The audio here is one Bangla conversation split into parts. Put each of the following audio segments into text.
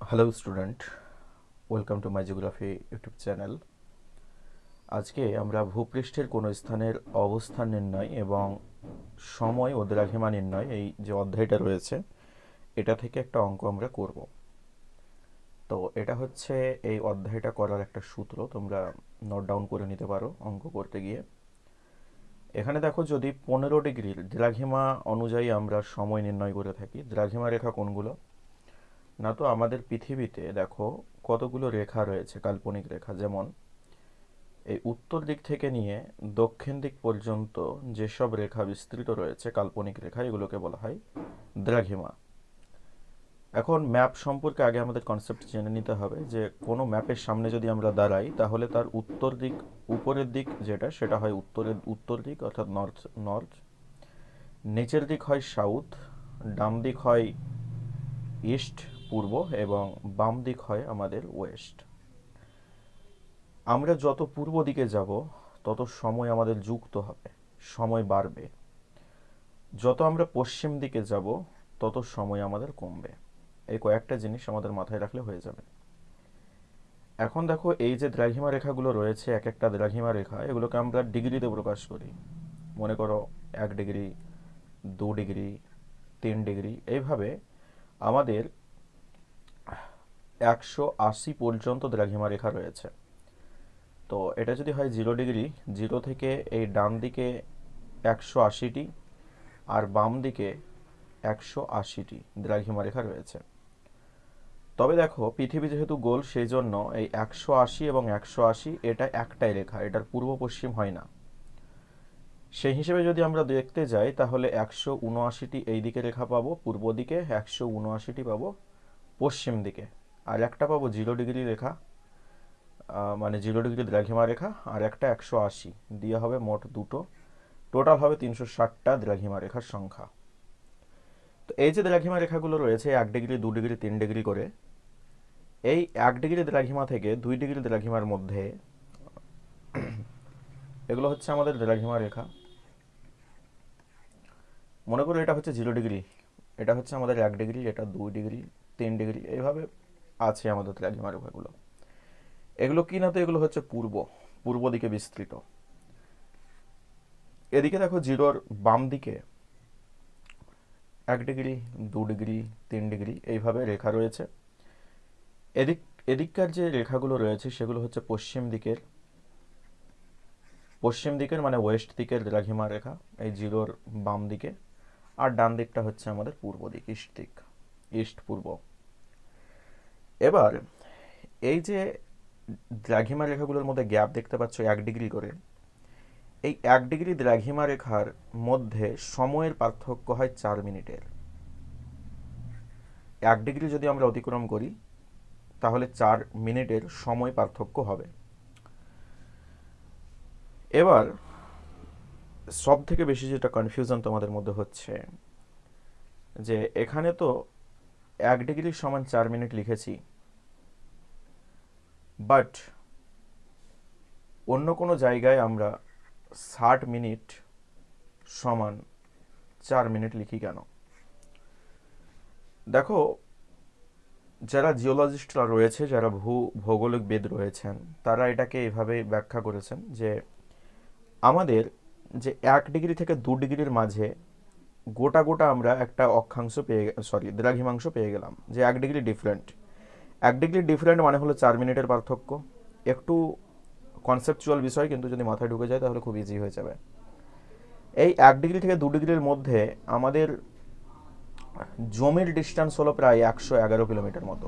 Hello student, welcome to my geography YouTube channel. আজকে আমরা ভূপৃষ্ঠের কোনো স্থানের অবস্থান নির্ণয় এবং সময় ও দ্রাঘিমা নির্ণয় এই যে অধ্যায়টা রয়েছে এটা থেকে একটা অঙ্ক আমরা করব। তো এটা হচ্ছে এই অধ্যায়টা করার একটা সূত্র, তোমরা নোট ডাউন করে নিতে পারো অঙ্ক করতে গিয়ে। এখানে দেখো, যদি 15 ডিগ্রির দ্রাঘিমা অনুযায়ী আমরা সময় নির্ণয় করে থাকি, দ্রাঘিমা রেখা কোনগুলো না, তো আমাদের পৃথিবীতে দেখো কতগুলো রেখা রয়েছে, কাল্পনিক রেখা। যেমন এই উত্তর দিক থেকে নিয়ে দক্ষিণ দিক পর্যন্ত যেসব রেখা বিস্তৃত রয়েছে, কাল্পনিক রেখা, এগুলোকে বলা হয় দ্রাঘিমা। এখন ম্যাপ সম্পর্কে আগে আমাদের কনসেপ্ট জেনে নিতে হবে যে কোনো ম্যাপের সামনে যদি আমরা দাঁড়াই তাহলে তার উত্তর দিক, উপরের দিক যেটা, সেটা হয় উত্তর দিক অর্থাৎ নর্থ নর্থ, নিচের দিক হয় সাউথ, ডান দিক হয় ইস্ট পূর্ব, এবং বাম দিক হয় আমাদের ওয়েস্ট। আমরা যত পূর্ব দিকে যাব তত সময় আমাদের যুক্ত হবে, সময় বাড়বে। যত আমরা পশ্চিম দিকে যাব তত সময় আমাদের কমবে। এই কয়েকটা জিনিস আমাদের মাথায় রাখলে হয়ে যাবে। এখন দেখো, এই যে দ্রাঘিমা রেখাগুলো রয়েছে, এক একটা দ্রাঘিমা রেখা, এগুলোকে আমরা ডিগ্রিতে প্রকাশ করি। মনে করো 1 ডিগ্রি, 2 ডিগ্রি, 3 ডিগ্রি, এইভাবে আমাদের 180 পর্যন্ত দ্রাঘিমা রেখা রয়েছে। তো এটা যদি হয় 0 ডিগ্রি, 0 থেকে এই ডান দিকে 180টি আর বাম দিকে 180টি দ্রাঘিমা রেখা রয়েছে। তবে দেখো, পৃথিবী যেহেতু গোল, সেই জন্য এই 180 এবং 180 এটা একটাই রেখা, এটার পূর্ব পশ্চিম হয় না। সেই হিসেবে যদি আমরা দেখতে যাই তাহলে 179টি এই দিকে রেখা পাবো পূর্ব দিকে, 179টি পাবো পশ্চিম দিকে, আর একটা পাবো 0 ডিগ্রি রেখা, মানে 0 ডিগ্রি দ্রাঘিমা রেখা, আর একটা 180 দিয়ে হবে মোট দুটো। টোটাল হবে 360টা দ্রাঘিমা রেখার সংখ্যা। তো এই যে দ্রাঘিমা রেখাগুলো রয়েছে 1 ডিগ্রি, 2 ডিগ্রি, 3 ডিগ্রি করে, এই 1 ডিগ্রি দ্রাঘিমা থেকে 2 ডিগ্রি দ্রাঘিমার মধ্যে এগুলো হচ্ছে আমাদের দ্রাঘিমা রেখা। মনে করো এটা হচ্ছে 0 ডিগ্রি, এটা হচ্ছে আমাদের 1 ডিগ্রি, এটা 2 ডিগ্রি, 3 ডিগ্রি, এইভাবে আছে আমাদের দ্রাঘিমা রেখাগুলো। এগুলো কি না, তো এগুলো হচ্ছে পূর্ব দিকে বিস্তৃত। এদিকে দেখো, জিরোর বাম দিকে 1 ডিগ্রি, 2 ডিগ্রি, 3 ডিগ্রি, এইভাবে রেখা রয়েছে। এদিক এদিককার যে রেখাগুলো রয়েছে সেগুলো হচ্ছে পশ্চিম দিকের মানে ওয়েস্ট দিকের দ্রাঘিমা রেখা, এই জিরোর বাম দিকে। আর ডান দিকটা হচ্ছে আমাদের পূর্ব দিক, ইস্ট পূর্ব। এবার এই যে দ্রাঘিমা রেখাগুলোর মধ্যে গ্যাপ দেখতে পাচ্ছ 1 ডিগ্রি করে, এই 1 ডিগ্রি দ্রাঘিমা রেখার মধ্যে সময়ের পার্থক্য হয় 4 মিনিটের। 1 ডিগ্রি যদি আমরা অতিক্রম করি তাহলে 4 মিনিটের সময় পার্থক্য হবে। এবার সব থেকে বেশি যেটা কনফিউশন তোমাদের মধ্যে হচ্ছে যে এখানে তো 1 ডিগ্রি সমান 4 মিনিট লিখেছি, বাট অন্য কোনো জায়গায় আমরা 60 মিনিট সমান 4 মিনিট লিখি কেন? দেখো, যারা জিওলজিস্টরা রয়েছে, যারা ভৌগোলিকবিদ রয়েছেন, তারা এটাকে এভাবে ব্যাখ্যা করেছেন যে আমাদের যে 1 ডিগ্রি থেকে 2 ডিগ্রির মাঝে গোটা গোটা আমরা একটা অক্ষাংশ দ্রাঘিমাংশ পেয়ে গেলাম, যে 1 ডিগ্রি ডিফারেন্ট। 1 ডিগ্রি ডিফারেন্ট মানে হলো 4 মিনিটের পার্থক্য। একটু কনসেপচুয়াল বিষয়, কিন্তু যদি মাথায় ঢুকে যায় তাহলে খুব ইজি হয়ে যাবে। এই 1 ডিগ্রি থেকে 2 ডিগ্রির মধ্যে আমাদের জমির ডিস্টেন্স হলো প্রায় 111 কিলোমিটার মতো,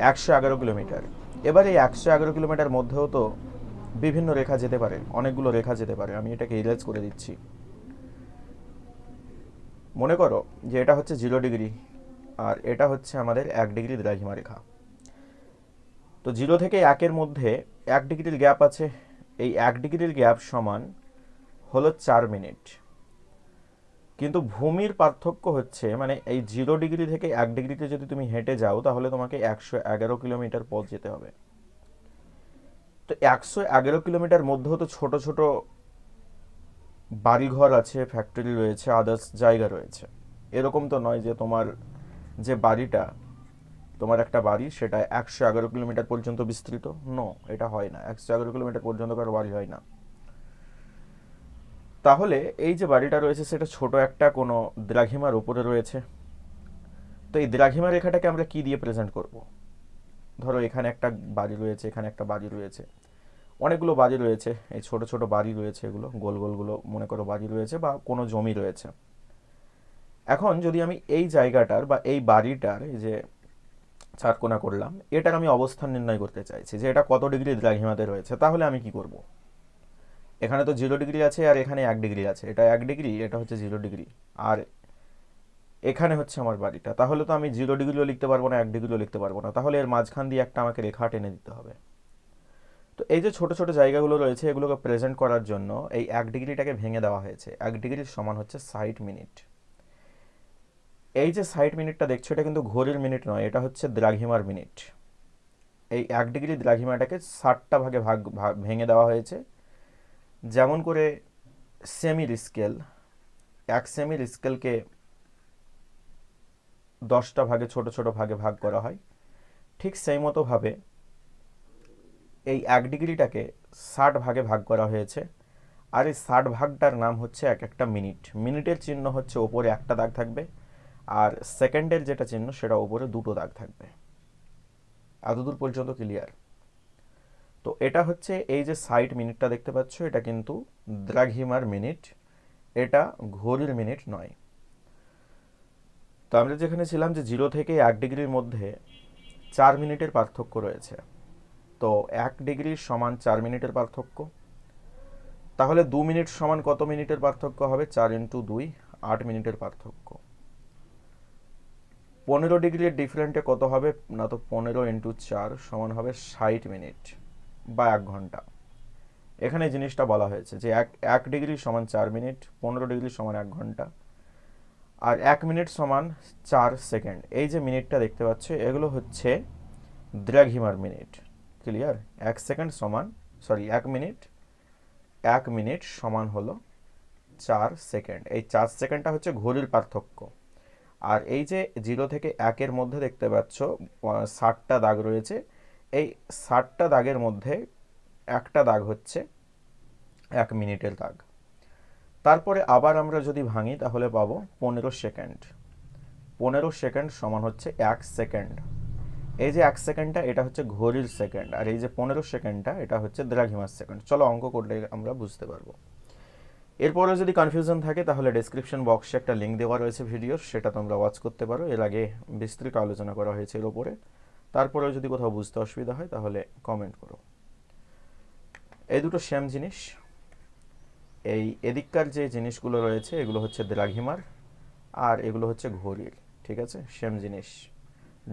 111 কিলোমিটার। এবার এই 111 কিলোমিটার মধ্যেও তো বিভিন্ন রেখা যেতে পারে, অনেকগুলো রেখা যেতে পারে। আমি এটাকে ইরেজ করে দিচ্ছি। মনে করো যে এটা হচ্ছে 0 ডিগ্রি আর এটা হচ্ছে আমাদের 1 ডিগ্রি দ্রাঘিমা রেখা। তো 0 থেকে 1-এর মধ্যে 1 ডিগ্রির গ্যাপ আছে। এই 1 ডিগ্রির গ্যাপ সমান হলো 4 মিনিট। কিন্তু ভূমির পার্থক্য হচ্ছে, মানে এই 0 ডিগ্রি থেকে 1 ডিগ্রিতে যদি তুমি হেঁটে যাও তাহলে তোমাকে 111 কিলোমিটার পথ যেতে হবে। তো 111 কিলোমিটার মধ্যেও তো ছোট ছোট বাড়িঘর আছে, ফ্যাক্টরি রয়েছে, আদার্স জায়গা রয়েছে। এরকম তো নয় যে তোমার যে বাড়িটা তোমার একটা বাড়ি সেটা 111 কিলোমিটার পর্যন্ত বিস্তৃত? নো, এটা হয় না, 111 কিলোমিটার পর্যন্ত কারো বাড়ি হয় না। তাহলে এই যে বাড়িটা রয়েছে সেটা ছোট একটা কোনো দ্রাঘিমার উপরে রয়েছে। তো এই দ্রাঘিমা রেখাটাকে আমরা কি দিয়ে প্রেজেন্ট করব? ধরো এখানে একটা বাড়ি রয়েছে, এখানে একটা বাড়ি রয়েছে, অনেকগুলো বাড়ি রয়েছে, এই ছোট ছোট বাড়ি রয়েছে, এগুলো গোল গোলগুলো মনে করো বাড়ি রয়েছে বা কোনো জমি রয়েছে। এখন যদি আমি এই জায়গাটার বা এই বাড়িটার এই যে চারকোনা করলাম, এটার আমি অবস্থান নির্ণয় করতে চাইছি যে এটা কত ডিগ্রি দ্রাঘিমাতে রয়েছে, তাহলে আমি কি করব? এখানে তো 0 ডিগ্রি আছে আর এখানে 1 ডিগ্রি আছে, এটা 1 ডিগ্রি, এটা হচ্ছে 0 ডিগ্রি, আর এখানে হচ্ছে আমার বাড়িটা। তাহলে তো আমি 0 ডিগ্রিও লিখতে পারবো না, 1 ডিগ্রিও লিখতে পারবো না, তাহলে এর মাঝখান দিয়ে একটা আমাকে রেখা টেনে দিতে হবে। তো এই যে ছোট ছোট জায়গাগুলো রয়েছে এগুলোকে প্রেজেন্ট করার জন্য এই 1 ডিগ্রিটাকে ভেঙে দেওয়া হয়েছে। 1 ডিগ্রির সমান হচ্ছে 60 মিনিট। এই যে 60 মিনিটটা দেখছো এটা কিন্তু ঘড়ির মিনিট নয়, এটা হচ্ছে দ্রাঘিমার মিনিট। এই 1 ডিগ্রি দ্রাঘিমাটাকে 60টা ভাগে ভেঙে দেওয়া হয়েছে। যেমন করে সেমির স্কেল, 1 সেমির স্কেলকে 10টা ভাগে ছোট ছোট ভাগে ভাগ করা হয়, ঠিক সেই মতোভাবে এই 1 ডিগ্রিটাকে 60 ভাগে ভাগ করা হয়েছে। আর এই 60 ভাগটার নাম হচ্ছে এক একটা মিনিট। মিনিটের চিহ্ন হচ্ছে ওপরে একটা দাগ থাকবে, আর সেকেন্ডের যেটা চিহ্ন সেটা ওপরে দুটো দাগ থাকবে। এতদূর পর্যন্ত ক্লিয়ার? তো এটা হচ্ছে এই যে 60 মিনিটটা দেখতে পাচ্ছ, এটা কিন্তু দ্রাঘিমার মিনিট, এটা ঘড়ির মিনিট নয়। তো আমরা যেখানে ছিলাম যে 0 থেকে 1 ডিগ্রির মধ্যে 4 মিনিটের পার্থক্য রয়েছে, তো 1 ডিগ্রির সমান 4 মিনিটের পার্থক্য। তাহলে 2 মিনিট সমান কত মিনিটের পার্থক্য হবে? 4 × 2, 8 মিনিটের পার্থক্য। 15 ডিগ্রির ডিফারেন্টে কত হবে? না, তো 15 × 4 সমান হবে 60 মিনিট বা 1 ঘন্টা। এখানে জিনিসটা বলা হয়েছে যে 1 ডিগ্রি সমান 4 মিনিট, 15 ডিগ্রি সমান 1 ঘন্টা, আর 1 মিনিট সমান 4 সেকেন্ড। এই যে মিনিটটা দেখতে পাচ্ছ এগুলো হচ্ছে দ্রাঘিমার মিনিট। ক্লিয়ার? 1 সেকেন্ড সমান, সরি 1 মিনিট, 1 মিনিট সমান হলো 4 সেকেন্ড। এই 4 সেকেন্ডটা হচ্ছে ঘড়ির পার্থক্য। আর এই যে 0 থেকে 1-এর মধ্যে দেখতে পাচ্ছ 60টা দাগ রয়েছে, এই 60টা দাগের মধ্যে একটা দাগ হচ্ছে 1 মিনিটের দাগ। তারপরে আবার আমরা যদি ভাঙি তাহলে পাবো 15 সেকেন্ড। 15 সেকেন্ড সমান হচ্ছে 1 সেকেন্ড। এই যে 1 সেকেন্ডটা এটা হচ্ছে ঘড়ির সেকেন্ড, আর এই যে 15 সেকেন্ডটা এটা হচ্ছে দ্রাঘিমার সেকেন্ড। চলো অঙ্ক করলে আমরা বুঝতে পারবো। এরপরে যদি কনফিউশন থাকে তাহলে ডেসক্রিপশন বক্সে একটা লিঙ্ক দেওয়া রয়েছে ভিডিওর, সেটা তোমরা ওয়াচ করতে পারো। এর আগে বিস্তৃত আলোচনা করা হয়েছে এর উপরে। তারপরেও যদি কোথাও বুঝতে অসুবিধা হয় তাহলে কমেন্ট করো। এই দুটো সেম জিনিস। এই এদিককার যে জিনিসগুলো রয়েছে এগুলো হচ্ছে দ্রাঘিমার, আর এগুলো হচ্ছে ঘড়ির। ঠিক আছে, সেম জিনিস।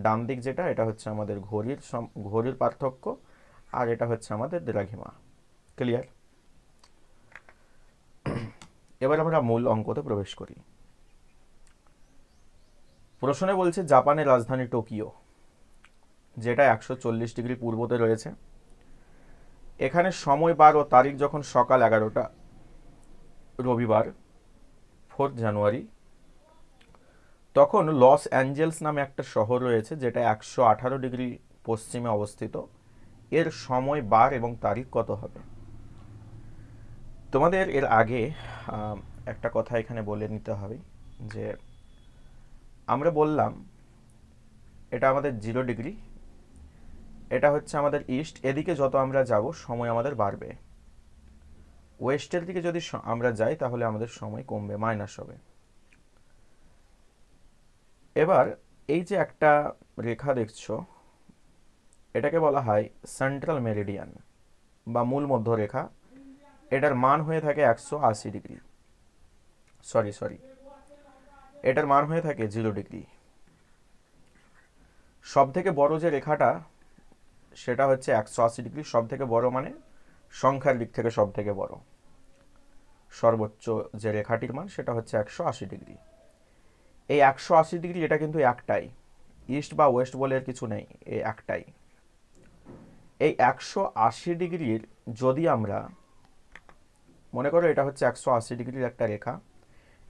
ডান দিক যেটা এটা হচ্ছে আমাদের ঘড়ির পার্থক্য, আর এটা হচ্ছে আমাদের দ্রাঘিমা। ক্লিয়ার? এবার আমরা মূল অঙ্কতে প্রবেশ করি। প্রশ্নে বলছে জাপানের রাজধানী টোকিও, যেটা 140 ডিগ্রি পূর্বতে রয়েছে। এখানে সময়, বার ও তারিখ যখন সকাল 11টা, রবিবার 4 জানুয়ারি, তখন লস অ্যাঞ্জেলস নামে একটা শহর রয়েছে যেটা 118 ডিগ্রি পশ্চিমে অবস্থিত। এর সময়, বার এবং তারিখ কত হবে? তোমাদের এর আগে একটা কথা এখানে বলে নিতে হবে যে আমরা বললাম এটা আমাদের 0 ডিগ্রি, এটা হচ্ছে আমাদের ইস্ট। এদিকে যত আমরা যাব সময় আমাদের বাড়বে। ওয়েস্টের দিকে যদি আমরা যাই তাহলে আমাদের সময় কমবে, মাইনাস হবে। এবার এই যে একটা রেখা দেখছো এটাকে বলা হয় সেন্ট্রাল মেরিডিয়ান বা মূল মধ্যরেখা। এটার মান হয়ে থাকে 180 ডিগ্রি, সরি এটার মান হয়ে থাকে 0 ডিগ্রি। সব থেকে বড় যে রেখাটা সেটা হচ্ছে 180 ডিগ্রি। সব থেকে বড় মানে সংখ্যার দিক থেকে সব থেকে বড়, সর্বোচ্চ যে রেখাটির মান সেটা হচ্ছে 180 ডিগ্রি। এই 180 ডিগ্রি এটা কিন্তু একটাই, ইস্ট বা ওয়েস্ট বলে এর কিছু নেই, এই একটাই। এই 180 ডিগ্রির যদি আমরা মনে করো এটা হচ্ছে 180 ডিগ্রির একটা রেখা,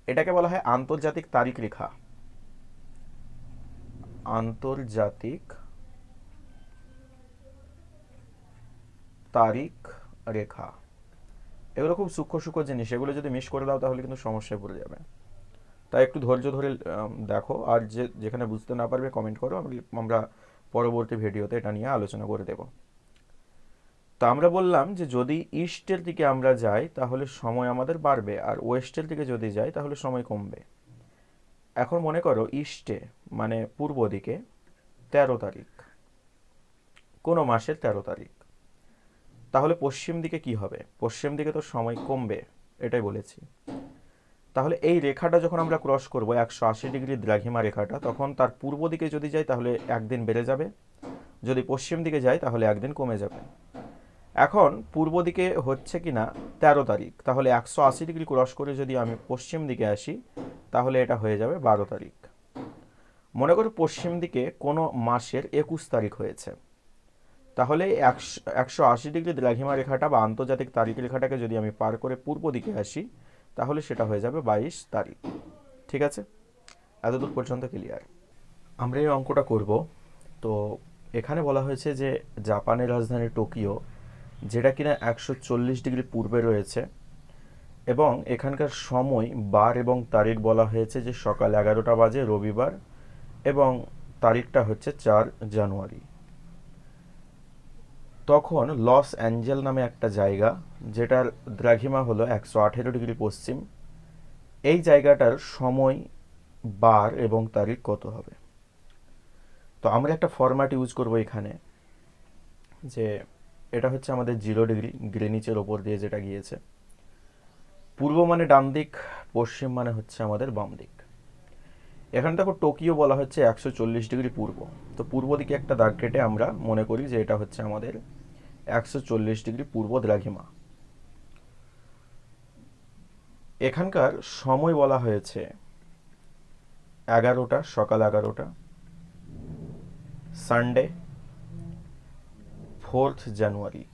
এটাকে বলা হয় আন্তর্জাতিক তারিখ রেখা। আন্তর্জাতিক তারিখ রেখা। এগুলো খুব সূক্ষ্ম সূক্ষ্ম জিনিস, এগুলো যদি মিস করে দাও তাহলে কিন্তু সমস্যায় পড়ে যাবে। তাই একটু ধৈর্য ধরে দেখো, আর যেখানে বুঝতে না পারবে কমেন্ট করো, আমরা পরবর্তী ভিডিওতে এটা নিয়ে আলোচনা করে দেব। তা আমরা বললাম যে যদি ইস্টের দিকে আমরা যাই তাহলে সময় আমাদের বাড়বে, আর ওয়েস্টের দিকে যদি যাই তাহলে সময় কমবে। এখন মনে করো ইস্টে মানে পূর্ব দিকে 13 তারিখ, কোনো মাসের 13 তারিখ, তাহলে পশ্চিম দিকে কি হবে? পশ্চিম দিকে তো সময় কমবে, এটাই বলেছি। তাহলে এই রেখাটা যখন আমরা ক্রস করব 180 ডিগ্রি দ্রাঘিমা রেখাটা, তখন তার পূর্ব দিকে যদি যাই তাহলে একদিন বেড়ে যাবে, যদি পশ্চিম দিকে যাই তাহলে একদিন কমে যাবে। এখন পূর্ব দিকে হচ্ছে কি না 13 তারিখ, তাহলে 180 ডিগ্রি ক্রস করে যদি আমি পশ্চিম দিকে আসি তাহলে এটা হয়ে যাবে 12 তারিখ। মনে করো পশ্চিম দিকে কোনো মাসের 21 তারিখ হয়েছে, তাহলে 180 ডিগ্রি দ্রাঘিমা রেখাটা বা আন্তর্জাতিক তারিখ রেখাটাকে যদি আমি পার করে পূর্ব দিকে আসি তাহলে সেটা হয়ে যাবে 22 তারিখ। ঠিক আছে, এতদূর পর্যন্ত ক্লিয়ার। আমরা এই অঙ্কটা করব। তো এখানে বলা হয়েছে যে জাপানের রাজধানী টোকিও, যেটা কিনা 140 ডিগ্রি পূর্বে রয়েছে, এবং এখানকার সময় বার এবং তারিখ বলা হয়েছে যে সকাল 11টা বাজে রবিবার, এবং তারিখটা হচ্ছে 4 জানুয়ারি। তখন লস অ্যাঞ্জেল নামে একটা জায়গা, যেটার দ্রাঘিমা হলো 118 ডিগ্রি পশ্চিম, এই জায়গাটার সময় বার এবং তারিখ কত হবে? তো আমরা একটা ফরম্যাট ইউজ করব এখানে, যে এটা হচ্ছে আমাদের 0 ডিগ্রি গ্রিনিচের ওপর দিয়ে যেটা গিয়েছে, পূর্ব মানে ডান দিক, পশ্চিম মানে হচ্ছে আমাদের বাম দিক। এখানে দেখো টোকিও বলা হচ্ছে 140 ডিগ্রি পূর্ব, তো পূর্ব দিকে একটা দাগ কেটে আমরা মনে করি যে এটা হচ্ছে আমাদের 140 ডিগ্রি পূর্ব দ্রাঘিমা। এখানকার সময় বলা হয়েছে 11টা, সকাল 11টা, সানডে 4 জানুয়ারি।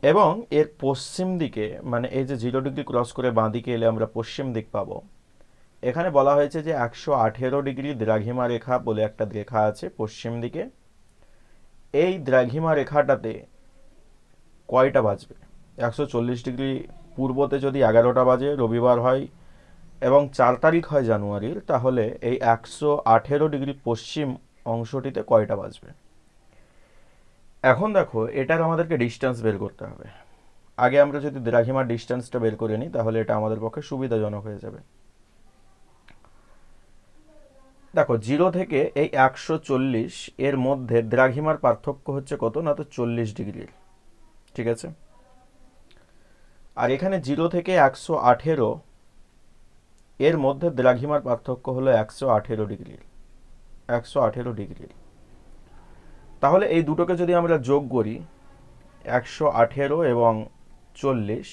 এবং এর পশ্চিম দিকে মানে এই যে 0 ডিগ্রি ক্রস করে বাঁ দিকে এলে আমরা পশ্চিম দিক পাবো। এখানে বলা হয়েছে যে 118 ডিগ্রি দ্রাঘিমা রেখা বলে একটা রেখা আছে পশ্চিম দিকে, এই দ্রাঘিমা রেখাটাতে কয়টা বাজবে? 140 ডিগ্রি পূর্বতে যদি 11টা বাজে, রবিবার হয় এবং 4 তারিখ হয় জানুয়ারির, তাহলে এই 118 ডিগ্রি পশ্চিম অংশটিতে কয়টা বাজবে? এখন দেখো এটার আমাদেরকে ডিস্টেন্স বের করতে হবে। আগে আমরা যদি দ্রাঘিমার ডিস্টেন্সটা বের করে নিই তাহলে এটা আমাদের পক্ষে সুবিধাজনক হয়ে যাবে। দেখো 0 থেকে এই 140 এর মধ্যে দ্রাঘিমার পার্থক্য হচ্ছে কত না, তো 40 ডিগ্রির। ঠিক আছে, আর এখানে 0 থেকে 118 এর মধ্যে দ্রাঘিমার পার্থক্য হলো 118 ডিগ্রির। 118 ডিগ্রির, তাহলে এই দুটোকে যদি আমরা যোগ করি 118 এবং 40,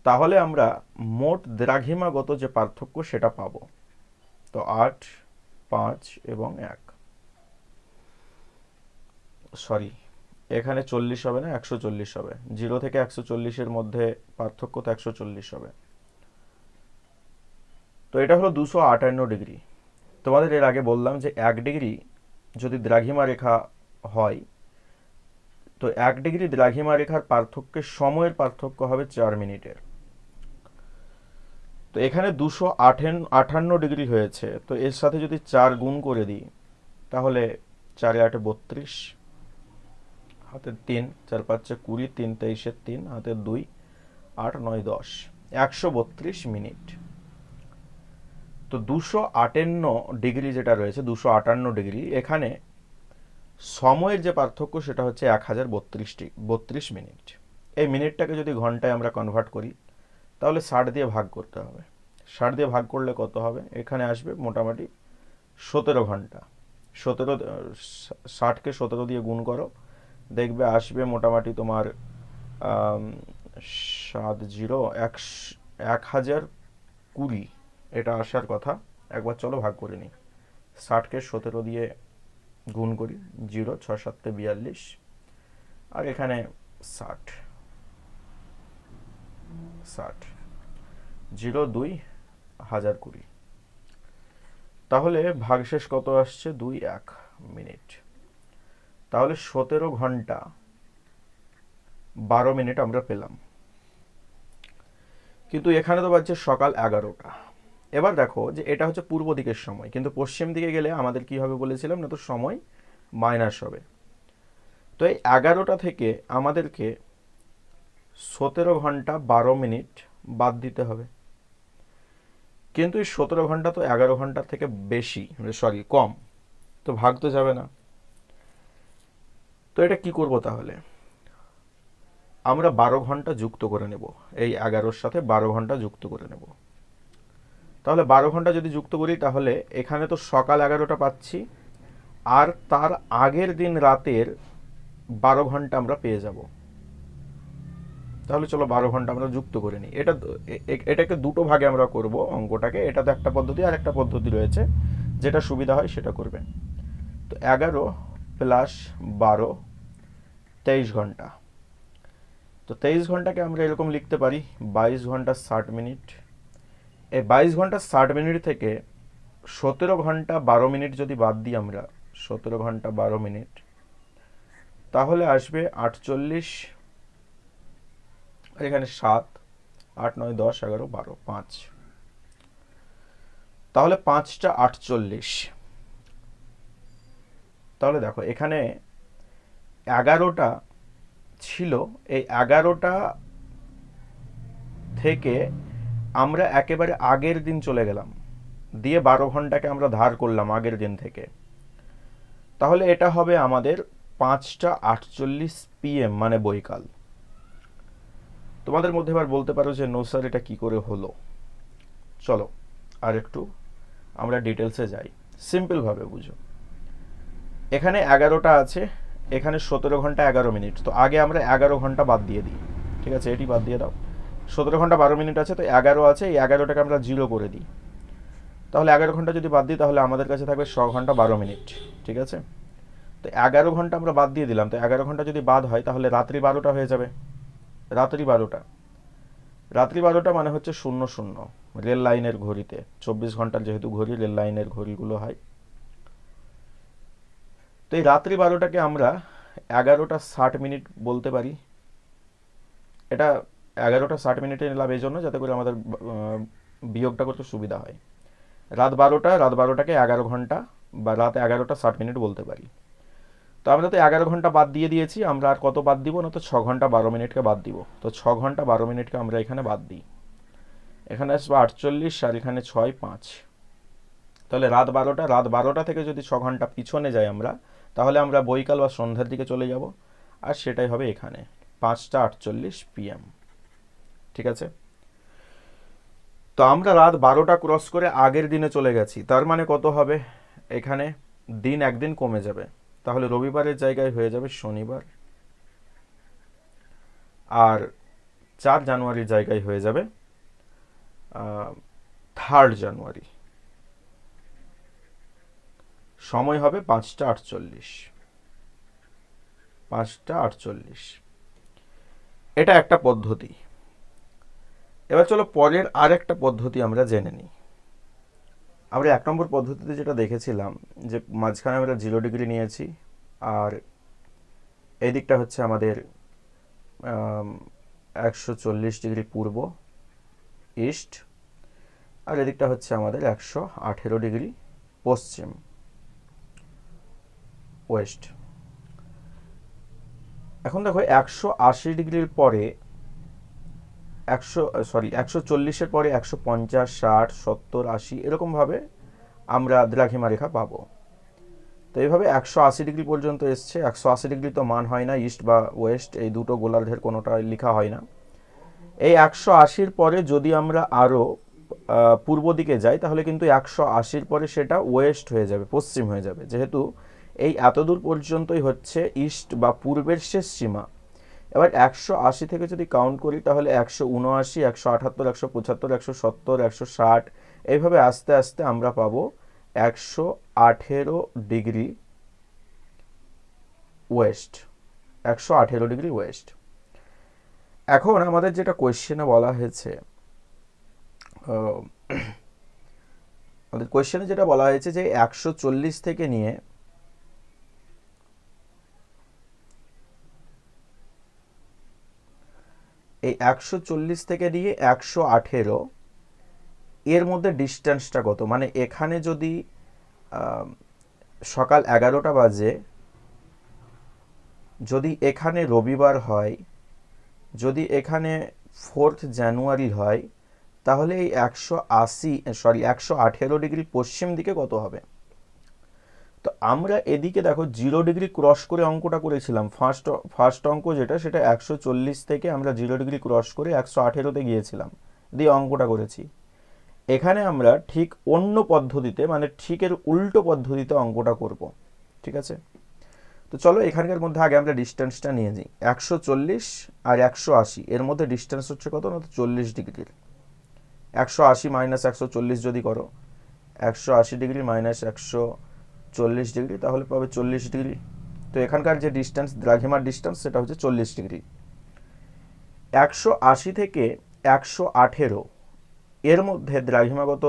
তাহলে আমরা মোট দ্রাঘিমাগত যে পার্থক্য সেটা পাবো। তো 8, 5 এবং 1, সরি এখানে 40 হবে না, 140 হবে। 0 থেকে 140-এর মধ্যে পার্থক্য তো 140 হবে। তো এটা হলো 258 ডিগ্রি। তোমাদের এর আগে বললাম যে 1 ডিগ্রি যদি দ্রাঘিমা রেখা হয়, তো 1 ডিগ্রি দ্রাঘিমা রেখার পার্থক্যের সময়ের পার্থক্য হবে 4 মিনিটের। তো এখানে 258 ডিগ্রি হয়েছে, তো এর সাথে যদি 4 গুণ করে দিই তাহলে 4 8 32, হাতের 3, 4 5 20, 3 23 3, হাতের 2, 8 9 10, 132 মিনিট। তো 258 ডিগ্রি যেটা রয়েছে, 258 ডিগ্রি, এখানে সময়ের যে পার্থক্য সেটা হচ্ছে 1032 মিনিট। এই মিনিটটাকে যদি ঘন্টায় আমরা কনভার্ট করি তাহলে 60 দিয়ে ভাগ করতে হবে। 60 দিয়ে ভাগ করলে কত হবে? এখানে আসবে মোটামুটি 17 ঘন্টা। 60কে 17 দিয়ে গুণ করো, দেখবে আসবে মোটামুটি তোমার 1020, এটা আসার কথা। একবার চলো ভাগ করে নিই। 60কে 17 দিয়ে গুণ করি, 0 6 7 42, আর এখানে 60 0 2 1020। তাহলে ভাগশেষ কত আসছে, 2-1 মিনিট। তাহলে 17 ঘন্টা 12 মিনিট আমরা পেলাম। কিন্তু এখানে তো বাজছে সকাল 11টা। এবার দেখো যে এটা হচ্ছে পূর্ব দিকের সময়, কিন্তু পশ্চিম দিকে গেলে আমাদের কি হবে বলেছিলাম না, তো সময় মাইনাস হবে। তো এই 11টা থেকে আমাদেরকে 17 ঘন্টা 12 মিনিট বাদ দিতে হবে। কিন্তু এই 17 ঘন্টা তো 11 ঘন্টার থেকে বেশি, সরি কম, তো ভাগ তো যাবে না। তো এটা কি করব তাহলে, আমরা 12 ঘন্টা যুক্ত করে নেব, এই 11-র সাথে 12 ঘন্টা যুক্ত করে নেব। তাহলে 12 ঘন্টা যদি যুক্ত করি তাহলে এখানে তো সকাল 11টা পাচ্ছি, আর তার আগের দিন রাতের 12 ঘন্টা আমরা পেয়ে যাব। তাহলে চলো 12 ঘন্টা আমরা যুক্ত করে নিই। এটাকে দুটো ভাগে আমরা করব অঙ্কটাকে, এটা তো একটা পদ্ধতি, আর একটা পদ্ধতি রয়েছে, যেটা সুবিধা হয় সেটা করবে। তো 11 প্লাস 12 23 ঘন্টা। তো 23 ঘন্টাকে আমরা এরকম লিখতে পারি 22 ঘন্টা 60 মিনিট। এই 22 ঘন্টা 60 মিনিট থেকে 17 ঘন্টা 12 মিনিট যদি বাদ দিই আমরা, 17 ঘন্টা 12 মিনিট, তাহলে আসবে 48, আর এখানে 7, 8, 9, 10, 11, 12, 5, তাহলে 5টা 48। তাহলে দেখো এখানে 11টা ছিল, এই 11টা থেকে আমরা একেবারে আগের দিন চলে গেলাম, দিয়ে 12 ঘন্টাকে আমরা ধার করলাম আগের দিন থেকে। তাহলে এটা হবে আমাদের 5টা 48 PM, মানে বৈকাল। তোমাদের মধ্যে এবার বলতে পারো যে নো স্যার এটা কি করে হলো। চলো আর একটু আমরা ডিটেলসে যাই, সিম্পলভাবে বুঝো। এখানে 11টা আছে, এখানে 17 ঘন্টা 11 মিনিট, তো আগে আমরা 11 ঘন্টা বাদ দিয়ে দিই। ঠিক আছে, এটি বাদ দিয়ে দাও। 17 ঘন্টা 12 মিনিট আছে, তো 11 আছে, এই 11টাকে আমরা 0 করে দিই। তাহলে 11 ঘন্টা যদি বাদ দিই তাহলে আমাদের কাছে থাকবে 6 ঘন্টা 12 মিনিট। ঠিক আছে, তো 11 ঘন্টা আমরা বাদ দিয়ে দিলাম, তো 11 ঘন্টা যদি বাদ হয় তাহলে রাত্রি 12টা হয়ে যাবে। রাত্রি 12টা, রাত্রি 12টা মানে হচ্ছে 00, রেল লাইনের ঘড়িতে 24 ঘন্টার যেহেতু ঘড়ি, রেল লাইনের ঘড়িগুলো হয়। তো এই রাত্রি 12টাকে আমরা 11টা 60 মিনিট বলতে পারি। এটা 11টা 60 মিনিটে নিলাম এই জন্য যাতে করে আমাদের বিয়োগটা করতে সুবিধা হয়। রাত 12টাকে 11 ঘন্টা বা রাত 11টা 60 মিনিট বলতে পারি। তো আমরা তো 11 ঘন্টা বাদ দিয়ে দিয়েছি, আমরা আর কত বাদ দিব না, তো 6 ঘন্টা 12 মিনিটকে বাদ দিব। তো 6 ঘন্টা 12 মিনিটকে আমরা এখানে বাদ দিই, এখানে আসবে 48, আর এখানে 6, 5। তাহলে রাত 12টা থেকে যদি 6 ঘন্টা পিছনে যাই আমরা, তাহলে আমরা বৈকাল বা সন্ধ্যার দিকে চলে যাব, আর সেটাই হবে এখানে 5টা 48 PM। ঠিক আছে, তো আমরা রাত 12টা ক্রস করে আগের দিনে চলে গেছি, তার মানে কত হবে, এখানে দিন একদিন কমে যাবে, তাহলে রবিবারের জায়গায় হয়ে যাবে শনিবার, আর 4 জানুয়ারির জায়গায় হয়ে যাবে 3 জানুয়ারি। সময় হবে 5টা 48, 5টা 48। এটা একটা পদ্ধতি। এবার চলো পরের আর একটা পদ্ধতি আমরা জেনে নিই। আমরা 1 নম্বর পদ্ধতিতে যেটা দেখেছিলাম যে মাঝখানে আমরা 0 ডিগ্রি নিয়েছি, আর এই দিকটা হচ্ছে আমাদের 140 ডিগ্রি পূর্ব ইস্ট, আর এদিকটা হচ্ছে আমাদের 118 ডিগ্রি পশ্চিম ওয়েস্ট। এখন দেখো 180 ডিগ্রির পরে 140-এর পরে 150, 60, 70, 80 এরকমভাবে আমরা দ্রাঘিমা রেখা পাবো। তো এইভাবে 180 ডিগ্রি পর্যন্ত এসছে। 180 ডিগ্রি তো মান হয় না, ইস্ট বা ওয়েস্ট এই দুটো গোলার্ধের কোনোটা লেখা হয় না। এই 180-র পরে যদি আমরা আরও পূর্ব দিকে যাই তাহলে কিন্তু 180-র পরে সেটা ওয়েস্ট হয়ে যাবে, পশ্চিম হয়ে যাবে, যেহেতু এই এতদূর পর্যন্তই হচ্ছে ইস্ট বা পূর্বের শেষ সীমা। এবার 180 থেকে যদি কাউন্ট করি তাহলে 179, 178, 175, 170, 160 এইভাবে আস্তে আস্তে আমরা পাবো 118 ডিগ্রি ওয়েস্ট, 118 ডিগ্রি ওয়েস্ট। এখন আমাদের যেটা কোয়েশ্চেনে বলা হয়েছে আমাদের কোয়েশ্চেনে যেটা বলা হয়েছে যে 140 থেকে নিয়ে এই 140 থেকে নিয়ে 118 এর মধ্যে ডিস্টেন্সটা কত, মানে এখানে যদি সকাল 11টা বাজে, যদি এখানে রবিবার হয়, যদি এখানে 4th জানুয়ারি হয়, তাহলে এই 118 ডিগ্রি পশ্চিম দিকে কত হবে। তো আমরা এদিকে দেখো 0 ডিগ্রি ক্রস করে অঙ্কটা করেছিলাম, ফার্স্ট অঙ্ক যেটা, সেটা 140 থেকে আমরা 0 ডিগ্রি ক্রস করে 118তে গিয়েছিলাম, দিয়ে অঙ্কটা করেছি। এখানে আমরা ঠিক অন্য পদ্ধতিতে, মানে ঠিকের উল্টো পদ্ধতিতে অঙ্কটা করব, ঠিক আছে। তো চলো এখানকার মধ্যে আগে আমরা ডিস্টেন্সটা নিয়ে যাই। 140 আর 180 এর মধ্যে ডিস্টেন্স হচ্ছে কত না, 40 ডিগ্রির। 180 মাইনাস 140 যদি করো, 180 ডিগ্রি মাইনাস 140 ডিগ্রি, তাহলে পাবে 40 ডিগ্রি। তো এখানকার যে ডিস্টেন্স, দ্রাঘিমার ডিস্টেন্স, সেটা হচ্ছে 40 ডিগ্রি। 180 থেকে 118 এর মধ্যে দ্রাঘিমাগত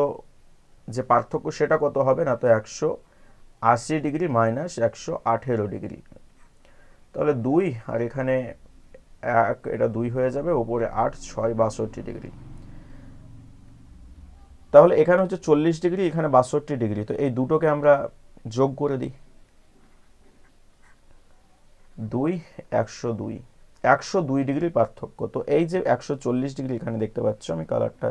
যে পার্থক্য সেটা কত হবে না, তো 180 ডিগ্রি মাইনাস 118 ডিগ্রি। তাহলে 2 আর এখানে 1, এটা 2 হয়ে যাবে, ওপরে 8, 6, 62 ডিগ্রি। তাহলে এখানে হচ্ছে 40 ডিগ্রি, এখানে 62 ডিগ্রি। তো এই দুটোকে আমরা যোগ করে দিই, 2, 102, 102 ডিগ্রি পার্থক্য। তো এই যে 140 ডিগ্রি এখানে দেখতে পাচ্ছ, আমি কালারটা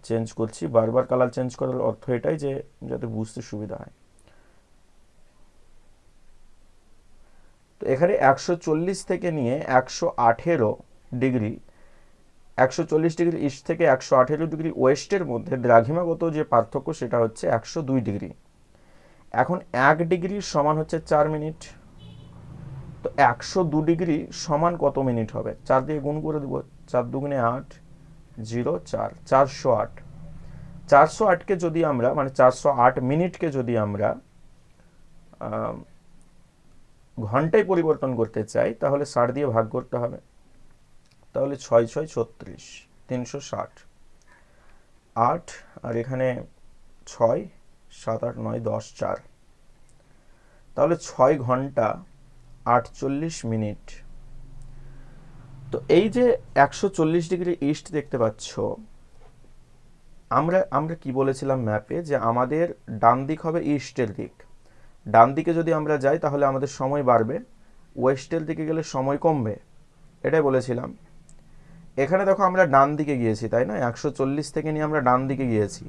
চেঞ্জ করছি, বারবার কালার চেঞ্জ করার অর্থ এটাই যে যাতে বুঝতে সুবিধা হয়। তো এখানে 140 থেকে নিয়ে 118 ডিগ্রি, 140 ডিগ্রি ইস্ট থেকে 118 ডিগ্রি ওয়েস্টের মধ্যে দ্রাঘিমাগত যে পার্থক্য সেটা হচ্ছে 102 ডিগ্রি। এখন 1 ডিগ্রি সমান হচ্ছে 4 মিনিট। তো 102 ডিগ্রি সমান কত মিনিট হবে, 4 দিয়ে গুণ করে দেবো, 4 দুগুণে 8, 0, 4, 408। 408কে যদি আমরা, মানে 408 মিনিটকে যদি আমরা ঘন্টায় পরিবর্তন করতে চাই, তাহলে 60 দিয়ে ভাগ করতে হবে। তাহলে 6, 6, 36, 360, 8 আর এখানে 6, 7, 8, 9, 10, 4, তাহলে 6 ঘন্টা 48 মিনিট। তো এই যে 140 ডিগ্রি ইস্ট দেখতে পাচ্ছ, আমরা কি বলেছিলাম ম্যাপে, যে আমাদের ডান দিক হবে ইস্টের দিক। ডান দিকে যদি আমরা যাই তাহলে আমাদের সময় বাড়বে, ওয়েস্টের দিকে গেলে সময় কমবে, এটাই বলেছিলাম। এখানে দেখো আমরা ডান দিকে গিয়েছি, তাই না, 140 থেকে নিয়ে আমরা ডান দিকে গিয়েছি।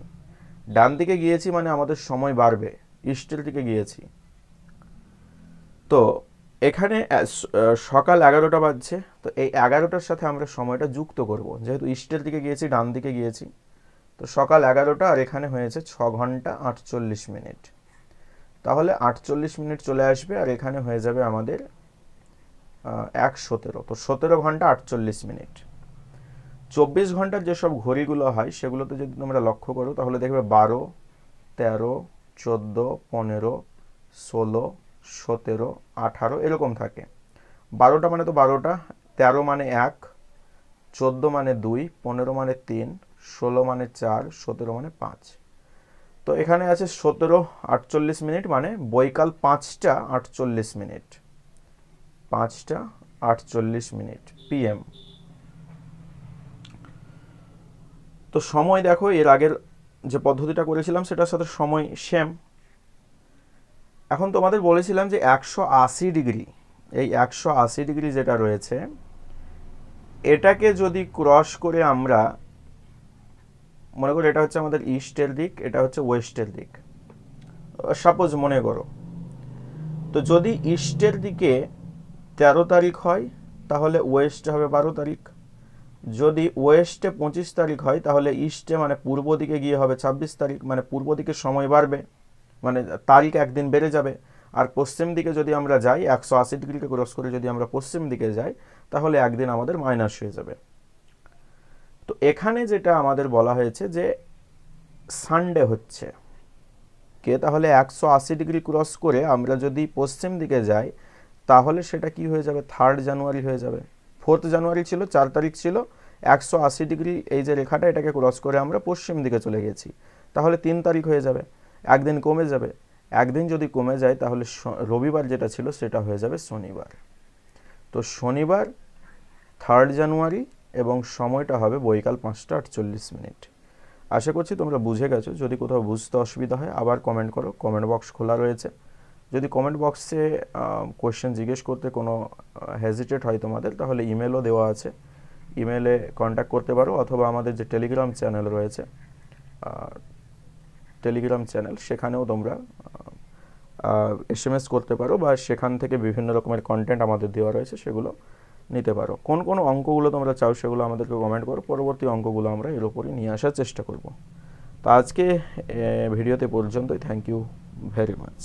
ডান দিকে গিয়েছি মানে আমাদের সময় বাড়বে, ইস্টের দিকে গিয়েছি। তো এখানে সকাল 11টা বাজছে, তো এই 11টার সাথে আমরা সময়টা যুক্ত করব, যেহেতু ইস্টের দিকে গিয়েছি, ডান দিকে গিয়েছি। তো সকাল 11টা আর এখানে হয়েছে 6 ঘন্টা 48 মিনিট। তাহলে 48 মিনিট চলে আসবে, আর এখানে হয়ে যাবে আমাদের 117। তো 17 ঘন্টা 48 মিনিট। 24 ঘন্টার যেসব ঘড়িগুলো হয় সেগুলোতে যদি তোমরা লক্ষ্য করো, তাহলে দেখবে 12, 13, 14, 15, 16, 17, 18 এরকম থাকে। 12টা মানে তো 12টা, 13 মানে 1, 14 মানে 2, 15 মানে 3, 16 মানে 4, 17 মানে 5। তো এখানে আছে 17, 48 মিনিট, মানে বৈকাল 5টা 48 মিনিট, 5টা 48 মিনিট PM। তো সময় দেখো এর আগের যে পদ্ধতিটা করেছিলাম সেটার সাথে সময় সেম। এখন তোমাদের বলেছিলাম যে 180 ডিগ্রি, এই 180 ডিগ্রি যেটা রয়েছে, এটাকে যদি ক্রস করে আমরা মনে করি এটা হচ্ছে আমাদের ইস্টের দিক, এটা হচ্ছে ওয়েস্টের দিক, সাপোজ মনে করো। তো যদি ইস্টের দিকে 13 তারিখ হয়, তাহলে ওয়েস্টে হবে 12 তারিখ। যদি ওয়েস্টে 25 তারিখ হয়, তাহলে ইস্টে মানে পূর্ব দিকে গিয়ে হবে 26 তারিখ, মানে পূর্ব দিকে সময় বাড়বে, মানে তারিখ একদিন বেড়ে যাবে। আর পশ্চিম দিকে যদি আমরা যাই, 180 ডিগ্রিকে ক্রস করে যদি আমরা পশ্চিম দিকে যাই, তাহলে একদিন আমাদের মাইনাস হয়ে যাবে। তো এখানে যেটা আমাদের বলা হয়েছে যে সানডে হচ্ছে কে, তাহলে 180 ডিগ্রি ক্রস করে আমরা যদি পশ্চিম দিকে যাই, তাহলে সেটা কি হয়ে যাবে, 3 জানুয়ারি হয়ে যাবে। 4 জানুয়ারি ছিল, 4 তারিখ ছিল, 180 ডিগ্রি এই যে রেখাটা, এটাকে ক্রস করে আমরা পশ্চিম দিকে চলে গেছি, তাহলে 3 তারিখ হয়ে যাবে, একদিন কমে যাবে। একদিন যদি কমে যায় তাহলে রবিবার যেটা ছিল সেটা হয়ে যাবে শনিবার। তো শনিবার 3 জানুয়ারি এবং সময়টা হবে বৈকাল 5:48। আশা করছি তোমরা বুঝে গেছো। যদি কোথাও বুঝতে অসুবিধা হয় আবার কমেন্ট করো, কমেন্ট বক্স খোলা রয়েছে। যদি কমেন্ট বক্সে কোয়েশ্চেন জিজ্ঞেস করতে কোনো হেজিটেট হয় তোমাদের, তাহলে ইমেলও দেওয়া আছে, ইমেলে কন্ট্যাক্ট করতে পারো, অথবা আমাদের যে টেলিগ্রাম চ্যানেল রয়েছে, টেলিগ্রাম চ্যানেল, সেখানেও তোমরা SMS করতে পারো, বা সেখান থেকে বিভিন্ন রকমের কন্টেন্ট আমাদের দেওয়া রয়েছে, সেগুলো নিতে পারো। কোন কোন অঙ্কগুলো তোমরা চাও সেগুলো আমাদেরকে কমেন্ট করো, পরবর্তী অঙ্কগুলো আমরা এর উপরই নিয়ে আসার চেষ্টা করব। তো আজকে ভিডিওতে পর্যন্তই। Thank you very much.